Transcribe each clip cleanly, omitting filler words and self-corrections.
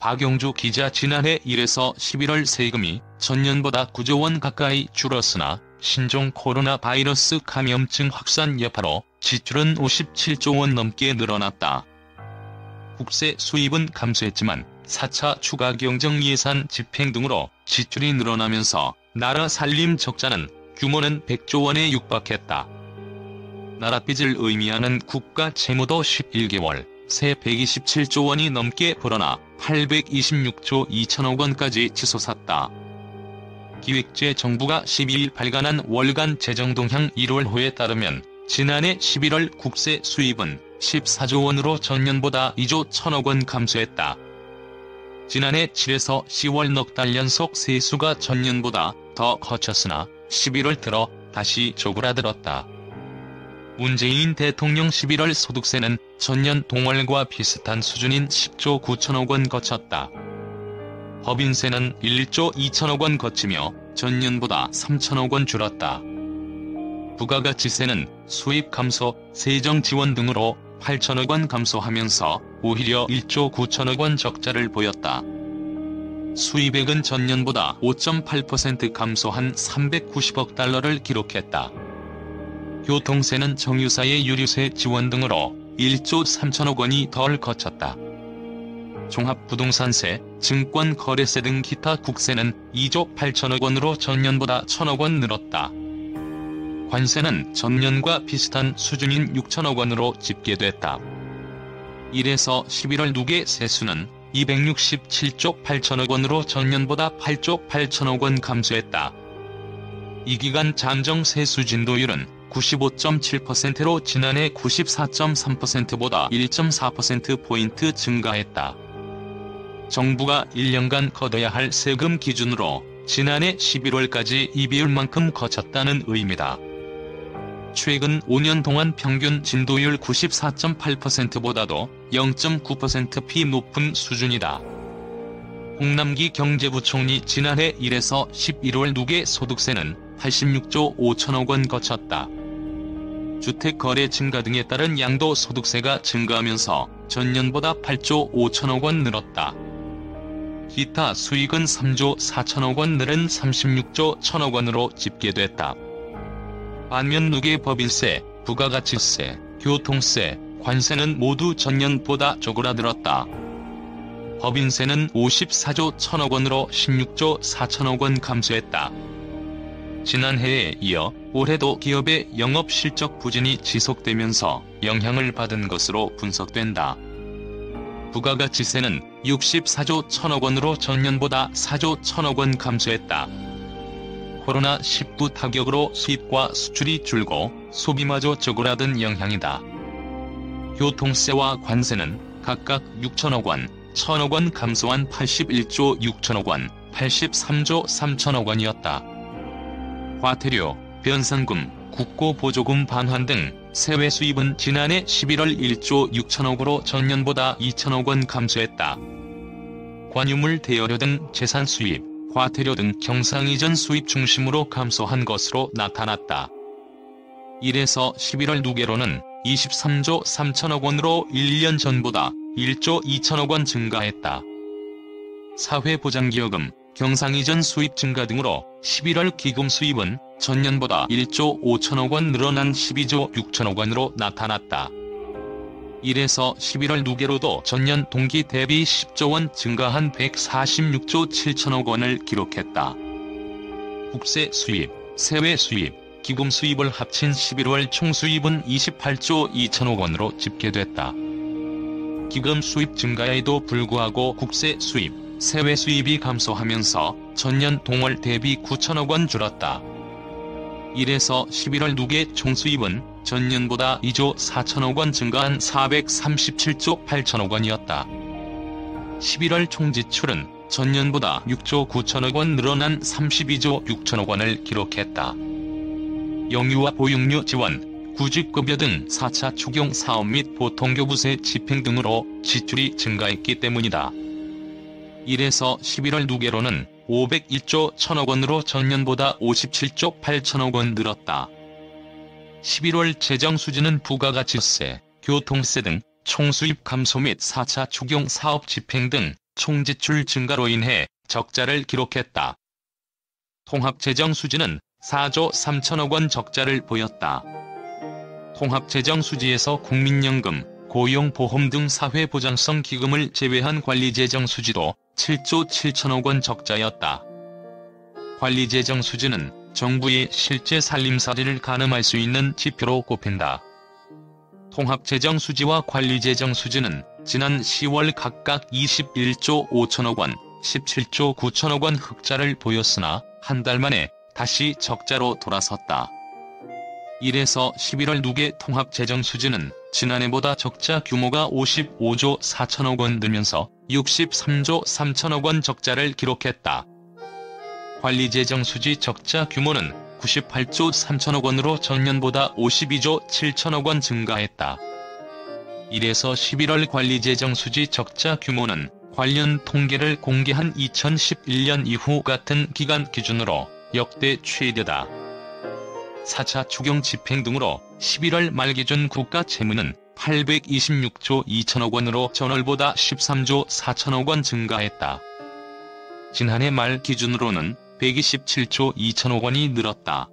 박용주 기자 지난해 1에서 11월 세금이 전년보다 9조 원 가까이 줄었으나 신종 코로나 바이러스 감염증 확산 여파로 지출은 57조 원 넘게 늘어났다. 국세 수입은 감소했지만 4차 추가 경정 예산 집행 등으로 지출이 늘어나면서 나라 살림 적자는 규모는 100조 원에 육박했다. 나라 빚을 의미하는 국가 채무도 11개월 새 127조 원이 넘게 불어나 826조 2천억 원까지 치솟았다. 기획재 정부가 12일 발간한 월간 재정동향 1월호에 따르면 지난해 11월 국세 수입은 14조 원으로 전년보다 2조 1천억 원 감소했다. 지난해 7에서 10월 넉 달 연속 세수가 전년보다 더 거쳤으나 11월 들어 다시 쪼그라들었다. 문재인 대통령 11월 소득세는 전년 동월과 비슷한 수준인 10조 9천억 원 거쳤다. 법인세는 1조 2천억 원 거치며 전년보다 3천억 원 줄었다. 부가가치세는 수입 감소, 세정 지원 등으로 8천억 원 감소하면서 오히려 1조 9천억 원 적자를 보였다. 수입액은 전년보다 5.8% 감소한 390억 달러를 기록했다. 교통세는 정유사의 유류세 지원 등으로 1조 3천억 원이 덜 거쳤다. 종합부동산세, 증권거래세 등 기타 국세는 2조 8천억 원으로 전년보다 1천억 원 늘었다. 관세는 전년과 비슷한 수준인 6천억 원으로 집계됐다. 1에서 11월 누계 세수는 267조 8천억 원으로 전년보다 8조 8천억 원 감소했다. 이 기간 잠정 세수 진도율은 95.7%로 지난해 94.3%보다 1.4%포인트 증가했다. 정부가 1년간 걷어야 할 세금 기준으로 지난해 11월까지 이 비율만큼 거쳤다는 의미다. 최근 5년 동안 평균 진도율 94.8%보다도 0.9%p 높은 수준이다. 홍남기 경제부총리 지난해 1에서 11월 누계 소득세는 86조 5천억 원 거쳤다. 주택거래 증가 등에 따른 양도소득세가 증가하면서 전년보다 8조 5천억 원 늘었다. 기타 수익은 3조 4천억 원 늘은 36조 1천억 원으로 집계됐다. 반면 누계 법인세, 부가가치세, 교통세, 관세는 모두 전년보다 쪼그라들었다. 법인세는 54조 1천억 원으로 16조 4천억 원 감소했다. 지난해에 이어 올해도 기업의 영업실적 부진이 지속되면서 영향을 받은 것으로 분석된다. 부가가치세는 64조 1천억 원으로 전년보다 4조 1천억 원 감소했다. 코로나19 타격으로 수입과 수출이 줄고 소비마저 쪼그라든 영향이다. 교통세와 관세는 각각 6천억 원, 1천억 원 감소한 81조 6천억 원, 83조 3천억 원이었다. 과태료, 변상금, 국고보조금 반환 등 세외 수입은 지난해 11월 1조 6천억으로 전년보다 2천억 원 감소했다. 관유물 대여료 등 재산 수입, 과태료 등 경상이전 수입 중심으로 감소한 것으로 나타났다. 1에서 11월 누계로는 23조 3천억 원으로 1년 전보다 1조 2천억 원 증가했다. 사회보장기여금, 경상이전 수입 증가 등으로 11월 기금 수입은 전년보다 1조 5천억 원 늘어난 12조 6천억 원으로 나타났다. 1에서 11월 누계로도 전년 동기 대비 10조 원 증가한 146조 7천억 원을 기록했다. 국세 수입, 세외 수입, 기금 수입을 합친 11월 총수입은 28조 2천억 원으로 집계됐다. 기금 수입 증가에도 불구하고 국세 수입, 세외 수입이 감소하면서 전년 동월 대비 9천억 원 줄었다. 1에서 11월 누계 총수입은 전년보다 2조 4천억 원 증가한 437조 8천억 원이었다. 11월 총지출은 전년보다 6조 9천억 원 늘어난 32조 6천억 원을 기록했다. 영유아 보육료 지원, 구직급여 등 4차 추경 사업 및 보통교부세 집행 등으로 지출이 증가했기 때문이다. 1에서 11월 누계로는 501조 1천억 원으로 전년보다 57조 8천억 원 늘었다. 11월 재정 수지는 부가가치세, 교통세 등 총수입 감소 및 4차 추경 사업 집행 등 총지출 증가로 인해 적자를 기록했다. 통합재정 수지는 4조 3천억 원 적자를 보였다. 통합재정 수지에서 국민연금, 고용보험 등 사회보장성 기금을 제외한 관리재정 수지도 7조 7천억 원 적자였다. 관리재정 수지는 정부의 실제 살림살이를 가늠할 수 있는 지표로 꼽힌다. 통합재정 수지와 관리재정 수지는 지난 10월 각각 21조 5천억 원, 17조 9천억 원 흑자를 보였으나 한 달 만에 다시 적자로 돌아섰다. 이래서 11월 누계 통합재정 수지는 지난해보다 적자 규모가 55조 4천억 원 늘면서 63조 3천억 원 적자를 기록했다. 관리재정 수지 적자 규모는 98조 3천억 원으로 전년보다 52조 7천억 원 증가했다. 이래서 11월 관리재정 수지 적자 규모는 관련 통계를 공개한 2011년 이후 같은 기간 기준으로 역대 최대다. 4차 추경 집행 등으로 11월 말 기준 국가 채무는 826조 2천억 원으로 전월보다 13조 4천억 원 증가했다. 지난해 말 기준으로는 127조 2천억 원이 늘었다.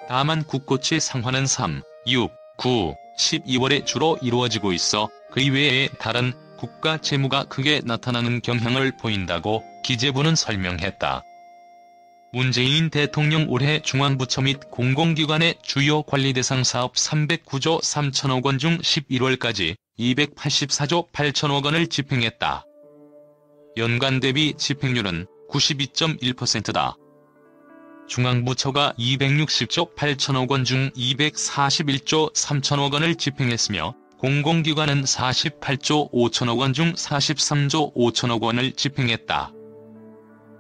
다만 국고채 상환은 3, 6, 9, 12월에 주로 이루어지고 있어 그 이외에 다른 국가 채무가 크게 나타나는 경향을 보인다고 기재부는 설명했다. 문재인 대통령 올해 중앙부처 및 공공기관의 주요 관리대상 사업 309조 3천억 원 중 11월까지 284조 8천억 원을 집행했다. 연간 대비 집행률은 92.1%다. 중앙부처가 260조 8천억 원 중 241조 3천억 원을 집행했으며 공공기관은 48조 5천억 원 중 43조 5천억 원을 집행했다.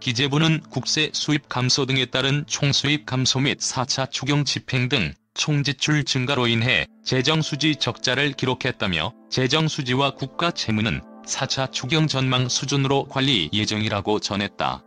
기재부는 국세 수입 감소 등에 따른 총수입 감소 및 4차 추경 집행 등 총지출 증가로 인해 재정수지 적자를 기록했다며 재정수지와 국가 채무는 4차 추경 전망 수준으로 관리 예정이라고 전했다.